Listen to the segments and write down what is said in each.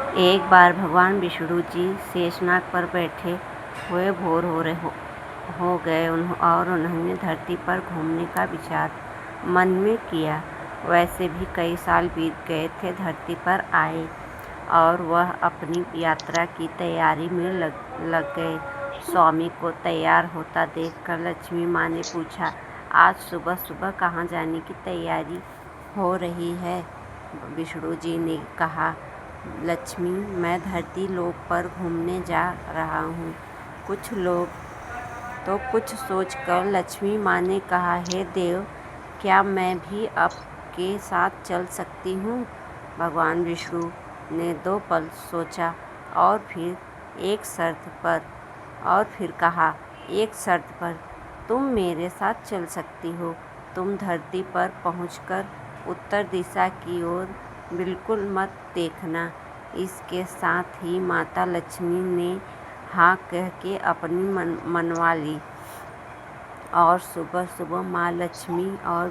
एक बार भगवान विष्णु जी शेषनाग पर बैठे हुए बोर हो गए और उन्होंने धरती पर घूमने का विचार मन में किया। वैसे भी कई साल बीत गए थे धरती पर आए और वह अपनी यात्रा की तैयारी में लग गए। स्वामी को तैयार होता देखकर लक्ष्मी माँ ने पूछा, आज सुबह सुबह कहाँ जाने की तैयारी हो रही है? विष्णु जी ने कहा, लक्ष्मी, मैं धरती लोक पर घूमने जा रहा हूँ। कुछ सोचकर लक्ष्मी माँ ने कहा, हे देव, क्या मैं भी आपके साथ चल सकती हूँ? भगवान विष्णु ने 2 पल सोचा और फिर कहा, एक शर्त पर। तुम मेरे साथ चल सकती हो। तुम धरती पर पहुंचकर उत्तर दिशा की ओर बिल्कुल मत देखना। इसके साथ ही माता लक्ष्मी ने हाँ कह के अपनी मनवा ली और सुबह सुबह माँ लक्ष्मी और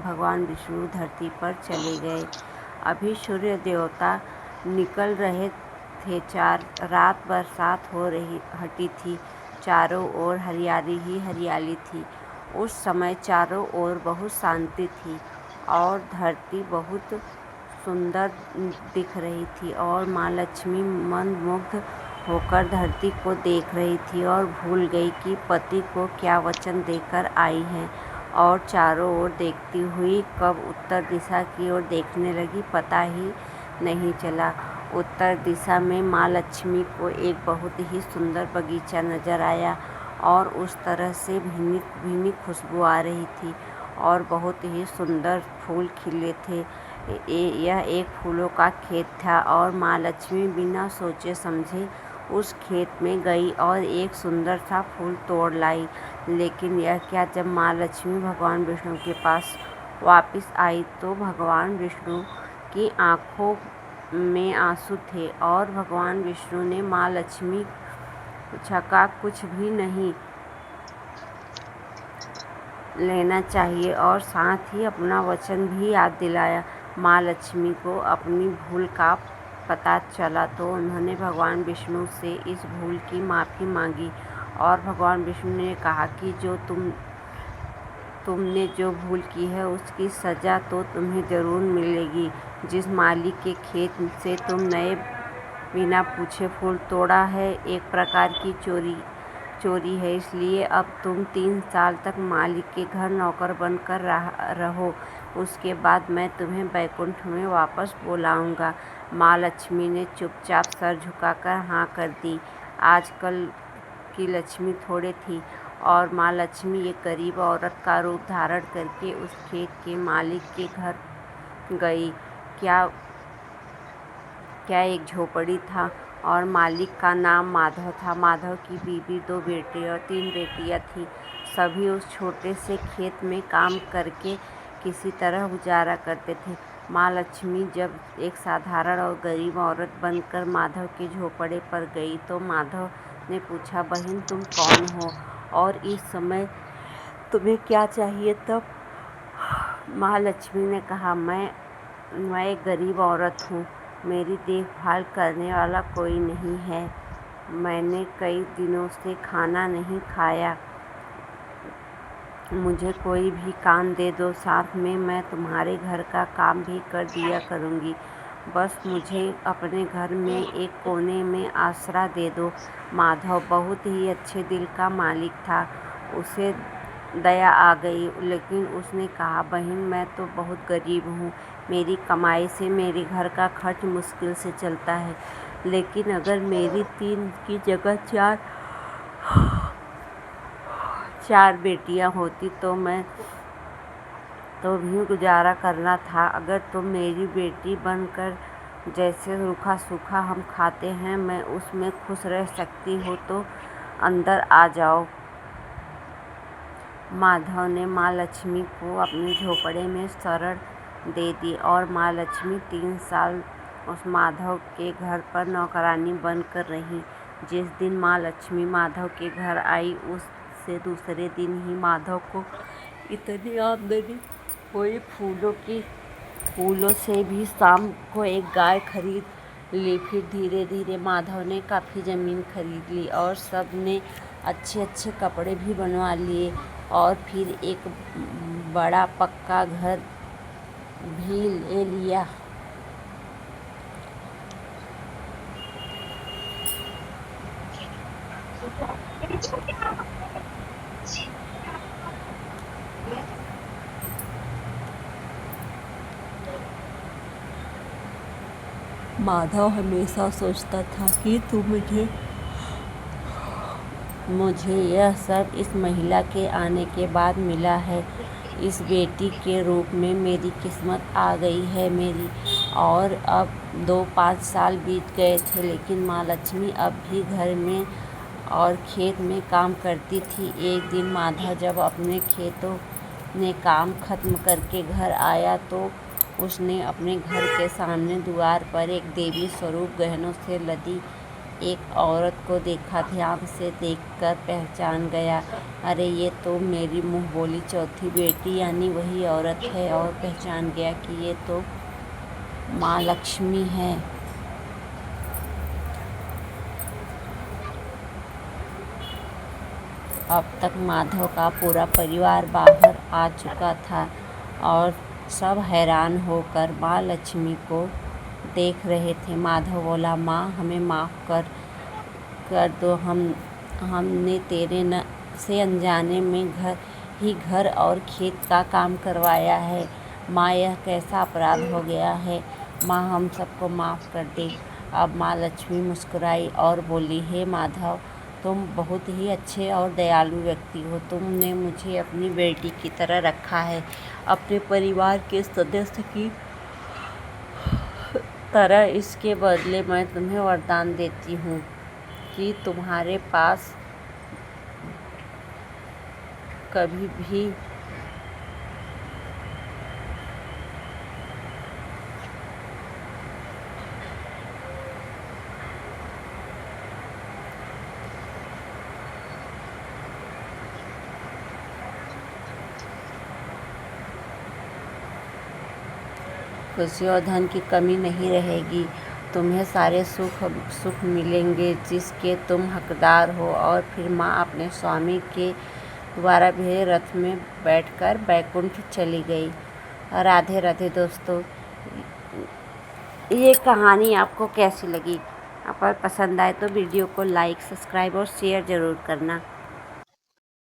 भगवान विष्णु धरती पर चले गए। अभी सूर्य देवता निकल रहे थे। रात बरसात हो हटी थी। चारों ओर हरियाली ही हरियाली थी। उस समय चारों ओर बहुत शांति थी और धरती बहुत सुंदर दिख रही थी और माँ लक्ष्मी मंत्रमुग्ध होकर धरती को देख रही थी और भूल गई कि पति को क्या वचन देकर आई है और चारों ओर देखती हुई कब उत्तर दिशा की ओर देखने लगी, पता ही नहीं चला। उत्तर दिशा में माँ लक्ष्मी को एक बहुत ही सुंदर बगीचा नजर आया और उस तरह से भीनी भीनी खुशबू आ रही थी और बहुत ही सुंदर फूल खिले थे। यह एक फूलों का खेत था और माँ लक्ष्मी बिना सोचे समझे उस खेत में गई और एक सुंदर सा फूल तोड़ लाई। लेकिन यह क्या, जब माँ लक्ष्मी भगवान विष्णु के पास वापस आई तो भगवान विष्णु की आंखों में आंसू थे और भगवान विष्णु ने माँ लक्ष्मी का कुछ भी नहीं लेना चाहिए और साथ ही अपना वचन भी याद दिलाया। माँ लक्ष्मी को अपनी भूल का पता चला तो उन्होंने भगवान विष्णु से इस भूल की माफ़ी मांगी और भगवान विष्णु ने कहा कि तुमने जो भूल की है उसकी सज़ा तो तुम्हें ज़रूर मिलेगी। जिस माली के खेत से तुमने बिना पूछे फूल तोड़ा है, एक प्रकार की चोरी है। इसलिए अब तुम 3 साल तक मालिक के घर नौकर बनकर रहो। उसके बाद मैं तुम्हें बैकुंठ में वापस बुलाऊंगा। माँ लक्ष्मी ने चुपचाप सर झुकाकर हाँ कर दी। आजकल की लक्ष्मी थोड़े थी और माँ लक्ष्मी एक गरीब औरत का रूप धारण करके उस खेत के मालिक के घर गई। क्या एक झोपड़ी था और मालिक का नाम माधव था। माधव की बीवी, 2 बेटे और 3 बेटियां थी। सभी उस छोटे से खेत में काम करके किसी तरह गुजारा करते थे। माँ लक्ष्मी जब एक साधारण और गरीब औरत बनकर माधव के झोपड़े पर गई तो माधव ने पूछा, बहन, तुम कौन हो और इस समय तुम्हें क्या चाहिए? तब माँ लक्ष्मी ने कहा, मैं एक गरीब औरत हूँ। मेरी देखभाल करने वाला कोई नहीं है। मैंने कई दिनों से खाना नहीं खाया। मुझे कोई भी काम दे दो, साथ में मैं तुम्हारे घर का काम भी कर दिया करूँगी। बस मुझे अपने घर में एक कोने में आसरा दे दो। माधव बहुत ही अच्छे दिल का मालिक था। उसे दया आ गई, लेकिन उसने कहा, बहन, मैं तो बहुत गरीब हूँ। मेरी कमाई से मेरे घर का खर्च मुश्किल से चलता है। लेकिन अगर मेरी 3 की जगह 4 बेटियां होती तो मैं तो भी गुजारा करना था। अगर तुम मेरी बेटी बनकर जैसे रूखा सूखा हम खाते हैं मैं उसमें खुश रह सकती हो तो अंदर आ जाओ। माधव ने माँ लक्ष्मी को अपने झोपड़े में शरण दे दी और माँ लक्ष्मी 3 साल उस माधव के घर पर नौकरानी बनकर रही। जिस दिन माँ लक्ष्मी माधव के घर आई उससे दूसरे दिन ही माधव को इतनी आमदनी हुई फूलों से भी शाम को एक गाय खरीद ली। फिर धीरे धीरे माधव ने काफ़ी ज़मीन खरीद ली और सब ने अच्छे अच्छे कपड़े भी बनवा लिए और फिर एक बड़ा पक्का घर भी ले लिया। माधव हमेशा सोचता था कि मुझे यह सब इस महिला के आने के बाद मिला है। इस बेटी के रूप में मेरी किस्मत आ गई है मेरी। और अब 2-5 साल बीत गए थे, लेकिन माँ लक्ष्मी अब भी घर में और खेत में काम करती थी। एक दिन माधव जब अपने खेतों में काम खत्म करके घर आया तो उसने अपने घर के सामने द्वार पर एक देवी स्वरूप गहनों से लदी एक औरत को देखा। ध्यान से देखकर पहचान गया, अरे ये तो मेरी मुँह बोली चौथी बेटी यानी वही औरत है, और पहचान गया कि ये तो माँ लक्ष्मी है। अब तक माधव का पूरा परिवार बाहर आ चुका था और सब हैरान होकर माँ लक्ष्मी को देख रहे थे। माधव बोला, माँ हमें माफ़ कर दो, हमने तेरे से अनजाने में घर और खेत का काम करवाया है। माँ यह कैसा अपराध हो गया है, माँ हम सबको माफ़ कर दे। अब माँ लक्ष्मी मुस्कुराई और बोली, हे माधव, तुम बहुत ही अच्छे और दयालु व्यक्ति हो। तुमने मुझे अपनी बेटी की तरह रखा है, अपने परिवार के सदस्य की तरह। इसके बदले मैं तुम्हें वरदान देती हूँ कि तुम्हारे पास कभी भी खुशी और धन की कमी नहीं रहेगी। तुम्हें सारे सुख मिलेंगे जिसके तुम हकदार हो। और फिर माँ अपने स्वामी के द्वारा भेजे रथ में बैठकर बैकुंठ चली गई। राधे राधे दोस्तों, ये कहानी आपको कैसी लगी? आप पसंद आए तो वीडियो को लाइक, सब्सक्राइब और शेयर ज़रूर करना।